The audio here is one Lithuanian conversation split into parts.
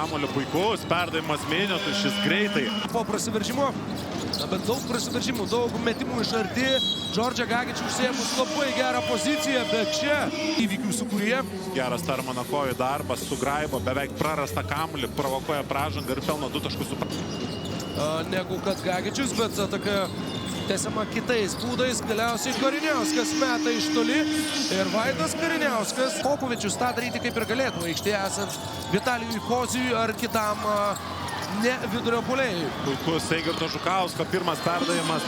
kamuolį, puikus perdavimas Minotui, šis greitai. Po prasiveržimo, bet daug prasiveržimų, daug metimų iš arti. Džordžą Gagičių užsiėmus labai gerą poziciją, bet čia įvykių sukūrė. Geras Tarmano kojų darbas, sugraibo, beveik prarastą kamuolį, provokuoja pražangą ir pelno 2 taškus. Negu kad Gagičius, bet ataka tęsiama kitais būdais. Galiausiai Kariniauskas meta iš toli ir Vaidas Kariniauskas. Popovičius tą daryti kaip ir galėtų aikštėje esant Vitalijui Kozijui ar kitam ne vidurio puolėjui. Puikus Eigirdo Žukausko pirmas perdavimas,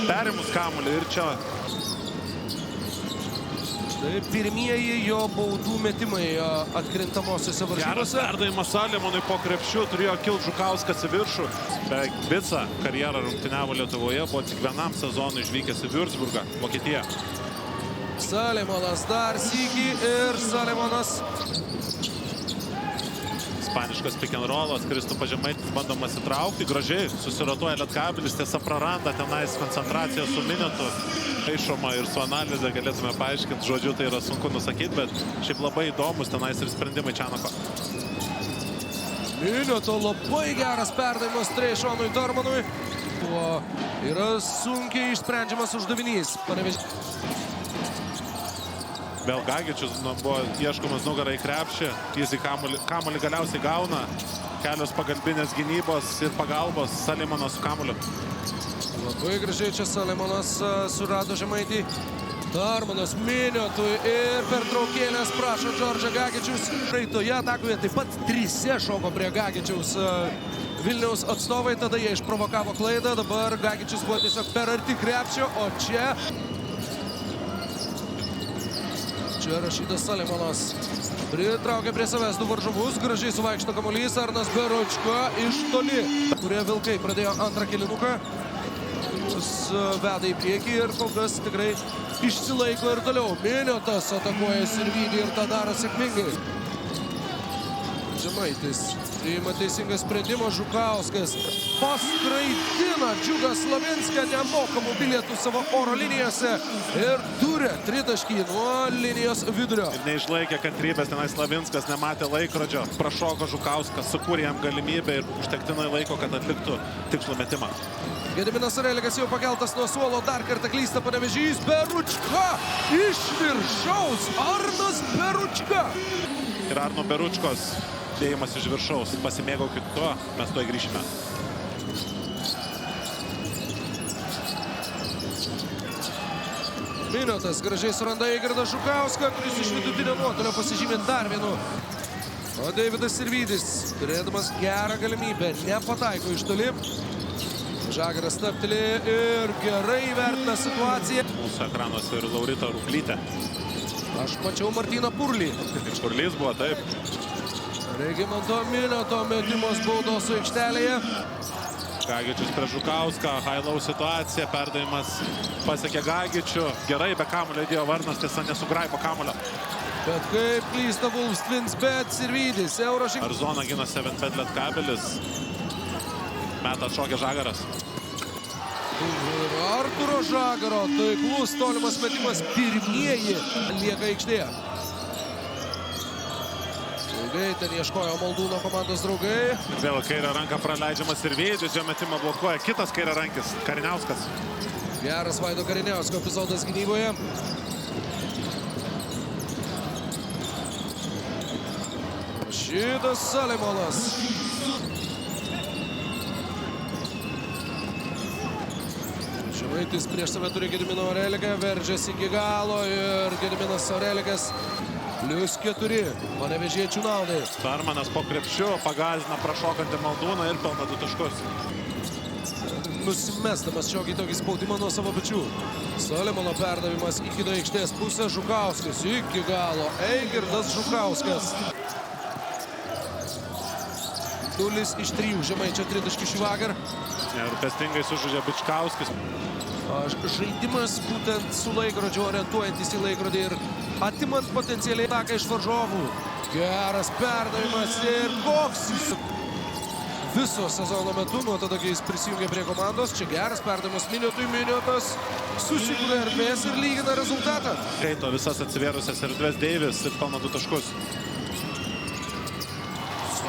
perimus kamuolį ir čia. Tai pirmieji jo baudų metimai atkrintamosiose varžybose. Geras perdavimas Salimonui po krepšiu, turėjo kilti Žukauskas į viršų. Beveik visą karjerą rungtyniavo Lietuvoje, buvo tik vienam sezonui išvykęs į Würzburgą, Vokietiją. Salimonas dar sykį ir Salimonas. Ispaniškas pick and rollas, Kristupas Žemaitis bandomas įtraukti, gražiai susiratuoja Lietkabilis, tiesa praranda tenais koncentraciją su Minotu. Aišoma ir su analize galėtume paaiškinti, žodžiu tai yra sunku nusakyti, bet šiaip labai įdomus tenais ir sprendimai Čianako. Minoto labai geras perdavimas Šonui Dormanui. Yra sunkiai išsprendžiamas uždavinys. Vėl Gagičius buvo ieškomas nugarą į krepšį, jis į kamuolį galiausiai gauna. Kelios pagalbinės gynybos ir pagalbos Salimono su kamuoliu. Labai gražiai čia Salimonas surado Žemaitį. Dormanas Minotui ir pertraukėlės prašo Džordžą Gagičius. Praeitoje atakoje taip pat 3 šoko prie Gagičiaus Vilniaus atstovai, tada jie išprovokavo klaidą, dabar Gagičius buvo tiesiog per arti krepšio, o čia Rašydas Salimonas pritraukia prie savęs 2 varžovus, gražiai suvaikšto kamuolys, Arnas Beručko iš toli, kurie Vilkai pradėjo antrą kėlinuką. Veda į priekį ir kol kas tikrai išsilaiko ir toliau. Minotas atakuoja Sirvydį ir tą daro sėkmingai. Žemaitis priima teisingą sprendimą, Žukauskas paskraidina Džiugą Slavinską nemokamų bilietų savo oro linijose ir turi 3 taškį nuo linijos vidurio. Ir neišlaikė kantrybės, tenais Slavinskas nematė laikrodžio, prašoko Žukauskas, sukūrė jam galimybę ir užtektinai laiko, kad atliktų tikslų metimą. Gediminas Arelikas jau pakeltas nuo suolo, dar kartą klysta Panevėžys, Beručka iš viršaus, Arnas Beručka. Ir Arno Beručkos dėjimas iš viršaus, pasimėgaukit tuo, mes tuoj grįšime. Minotas gražiai suranda Eigirdą Žukauską, kuris iš vidutinio nuotolio pasižymė dar vienu. O Deividas Sirvydis, turėdamas gerą galimybę, nepataiko iš toli. Žagaras stabteli ir gerai įvertina situaciją. Mūsų ekranuose ir Laurita Ruklytė. Aš mačiau Martyną Purlį. Purlys buvo, taip. Regimanto Minoto metimas baudos aikštelėje. Gagičius prie Žukauską, Hailau situacija, perdavimas pasiekė Gagičių. Gerai, be kamuolio įdėjo Varnas, tiesa nesugraibo kamuolio. Bet kaip klysta Wolves Twins, bet Sirvydis, Arzoną gina 7-bet Lietkabilis. Meta atšokė Žagaras. Arturo Žagaro taiklus tolimas metimas, pirmieji lieka aikštėje. Ilgai ten ieškojo Maldūno komandos draugai. Vėl kairę ranką praleidžiamas ir Vėdžius, jo metimą blokuoja kitas kairę rankis, Kariniauskas. Geras Vaido Kariniausko epizodas gynyboje. Šitas Salimonas. Žemaitis prieš save turi Gedimino Areliką, veržiasi iki galo ir Gediminas Arelikas +4 Panevėžiečių naudai. Tarmanas po krepšiu pagąsdina prašokantį Maldūną ir pelno 2 taškus. Nusimestamas šiokį tokį spaudimą nuo savo pečių. Salimono perdavimas į kitą aikštės pusę, Žukauskas iki galo. Eigirdas Žukauskas. 0 iš 3 Žemaičio 3 taškį šį vakar. Rūpestingai sužaidžia Bičkauskis. Žaidimas būtent su laikrodžiu, orientuojantis į laikrodį ir atimant potencialiai ataką iš varžovų. Geras perdavimas ir koks jis viso sezono metu, nuo tada, kai jis prisijungė prie komandos. Čia geras perdavimas Minotui, Minotas susikūrė erdvės ir lygina rezultatą. Kaito visas atsivėrusias erdvės Deivis ir pelno 2 taškus.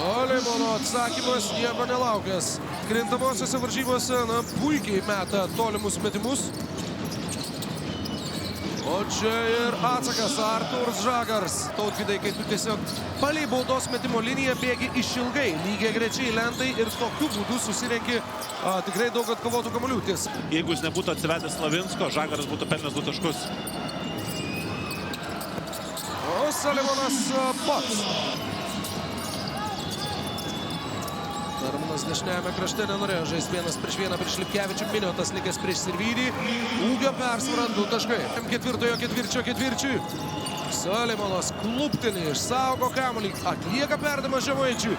Salimono atsakymas nieko nelaukęs. Krintamosiose varžybose, puikiai meta tolimus metimus. O čia ir atsakas Artūras Žagars. Tautvydai, kai tu tiesiog palei baudos metimo liniją bėgi išilgai, lygiai grečiai lentai ir tokiu būdu susirenki tikrai daug atkovotų kamuolių. Jeigu jis nebūtų atsivedęs Slavinsko, Žagaras būtų pelnęs 2 taškus. O Salimonas pats. Darmanas dešiniajame krašte nenorėjo žaisti 1 prieš Lipkevičių. Miniotas likęs prieš Sirvydį. Ūgio persvarą 2 taškai. Ketvirtojo ketvirčiui. Salimonas kluptinį, išsaugo kamuolį, atlieka perdavimą Žemaičiui.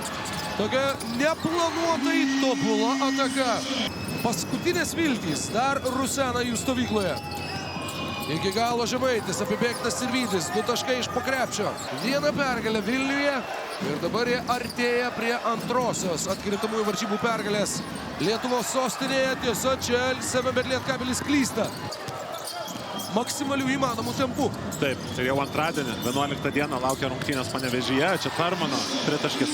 Tokia neplanuotai tobula ataka. Paskutinės viltys dar rusena jų stovykloje. Iki galo Žemaitis, apibėgtas Sirvydis, 2 taškai iš po krepšio. 1 pergalė Vilniuje ir dabar jie artėja prie antrosios atkrintamųjų varžybų pergalės Lietuvos sostinėje. Tiesa, čia LSM Lietkabelis klysta maksimalių įmanomų tempų. Taip, ir jau antradienį, 11 dieną laukia rungtynės Panevėžyje. Čia Tarmano tritaškis.